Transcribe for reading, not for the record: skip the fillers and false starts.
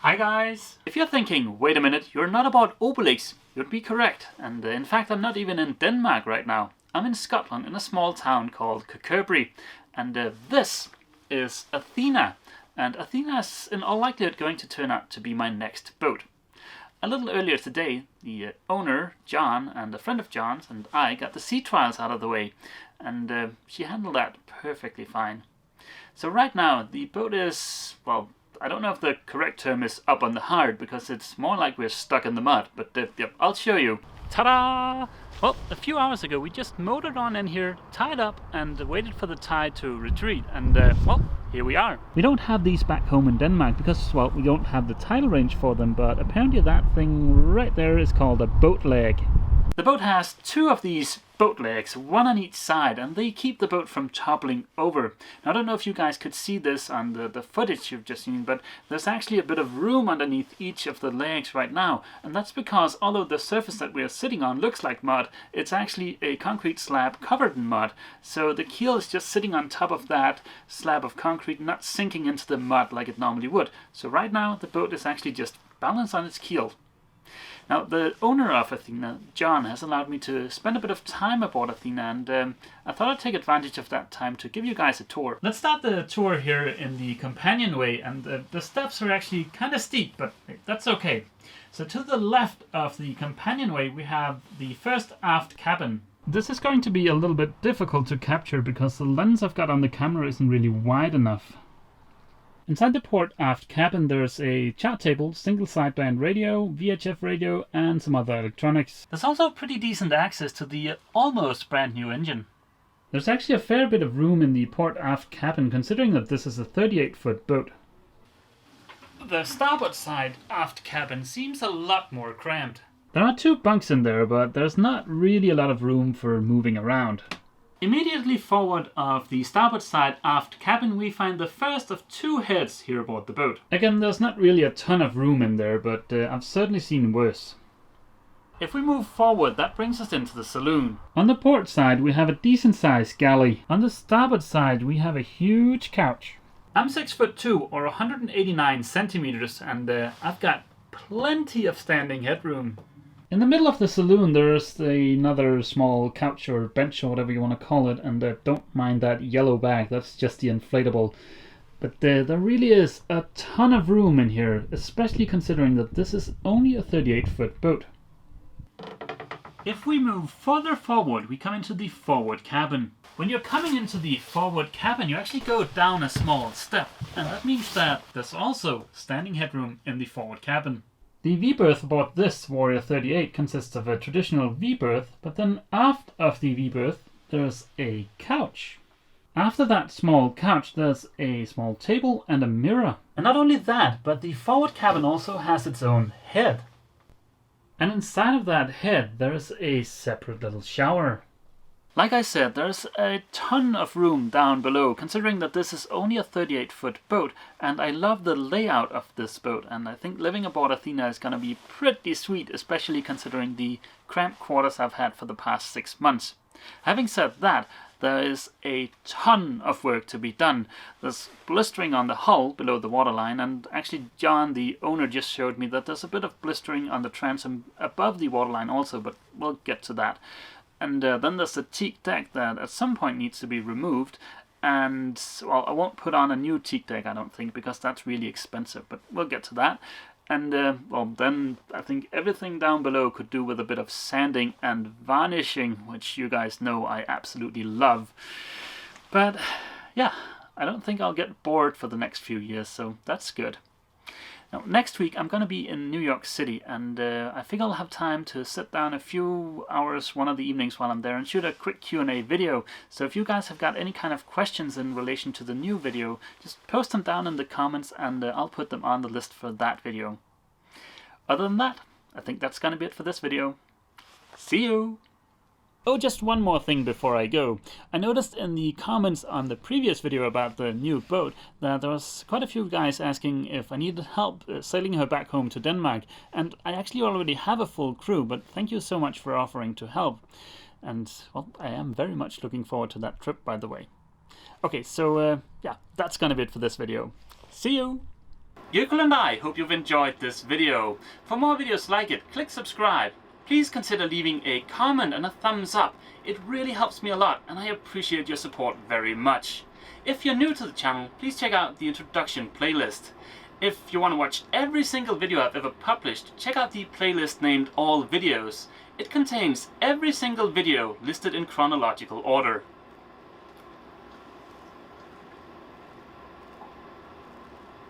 Hi guys! If you're thinking, wait a minute, you're not about Obelix, you'd be correct. And in fact, I'm not even in Denmark right now. I'm in Scotland in a small town called Kirkcudbright. And this is Athena. And Athena is in all likelihood going to turn out to be my next boat. A little earlier today, the owner, John, and a friend of John's and I got the sea trials out of the way. And she handled that perfectly fine. So right now, the boat is, well, I don't know if the correct term is up on the hard, because it's more like we're stuck in the mud, but yep, I'll show you. Ta-da! Well, a few hours ago we just motored on in here, tied up, and waited for the tide to retreat, and well, here we are. We don't have these back home in Denmark because, well, we don't have the tidal range for them, but apparently that thing right there is called a boat leg. The boat has two of these boat legs, one on each side, and they keep the boat from toppling over. Now, I don't know if you guys could see this on the footage you've just seen, but there's actually a bit of room underneath each of the legs right now, and that's because although the surface that we're sitting on looks like mud, it's actually a concrete slab covered in mud. So the keel is just sitting on top of that slab of concrete, not sinking into the mud like it normally would. So right now the boat is actually just balanced on its keel. Now, the owner of Athena, John, has allowed me to spend a bit of time aboard Athena, and I thought I'd take advantage of that time to give you guys a tour. Let's start the tour here in the companionway, and the steps are actually kind of steep, but that's okay. So to the left of the companionway, we have the first aft cabin. This is going to be a little bit difficult to capture because the lens I've got on the camera isn't really wide enough. Inside the port aft cabin there's a chat table, single sideband radio, VHF radio, and some other electronics. There's also pretty decent access to the almost brand new engine. There's actually a fair bit of room in the port aft cabin considering that this is a 38-foot boat. The starboard side aft cabin seems a lot more cramped. There are two bunks in there, but there's not really a lot of room for moving around. Immediately forward of the starboard side aft cabin we find the first of two heads here aboard the boat. Again, there's not really a ton of room in there, but I've certainly seen worse. If we move forward, that brings us into the saloon. On the port side we have a decent sized galley. On the starboard side we have a huge couch. I'm 6'2" or 189 centimeters, and I've got plenty of standing headroom. In the middle of the saloon there's another small couch or bench or whatever you want to call it, and don't mind that yellow bag, that's just the inflatable. But there really is a ton of room in here, especially considering that this is only a 38-foot boat. If we move further forward, we come into the forward cabin. When you're coming into the forward cabin, you actually go down a small step, and that means that there's also standing headroom in the forward cabin. The V-berth aboard this Warrior 38 consists of a traditional V-berth, but then aft of the V-berth there's a couch. After that small couch there's a small table and a mirror. And not only that, but the forward cabin also has its own head. And inside of that head there's a separate little shower. Like I said, there's a ton of room down below, considering that this is only a 38-foot boat, and I love the layout of this boat, and I think living aboard Athena is going to be pretty sweet, especially considering the cramped quarters I've had for the past 6 months. Having said that, there is a ton of work to be done. There's blistering on the hull below the waterline, and actually John, the owner, just showed me that there's a bit of blistering on the transom above the waterline also, but we'll get to that. And then there's the teak deck that at some point needs to be removed, and well, I won't put on a new teak deck, I don't think, because that's really expensive, but we'll get to that. And well, then I think everything down below could do with a bit of sanding and varnishing, which you guys know I absolutely love. But yeah, I don't think I'll get bored for the next few years, so that's good. Now, next week I'm going to be in New York City, and I think I'll have time to sit down a few hours one of the evenings while I'm there and shoot a quick Q&A video. So if you guys have got any kind of questions in relation to the new video, just post them down in the comments and I'll put them on the list for that video. Other than that, I think that's going to be it for this video. See you! Oh, just one more thing before I go. I noticed in the comments on the previous video about the new boat that there was quite a few guys asking if I needed help sailing her back home to Denmark, and I actually already have a full crew, but thank you so much for offering to help. And, well, I am very much looking forward to that trip, by the way. Okay, so, yeah, that's gonna be it for this video. See you! Yukul and I hope you've enjoyed this video. For more videos like it, click subscribe. Please consider leaving a comment and a thumbs up. It really helps me a lot and I appreciate your support very much. If you're new to the channel, please check out the introduction playlist. If you want to watch every single video I've ever published, check out the playlist named All Videos. It contains every single video listed in chronological order.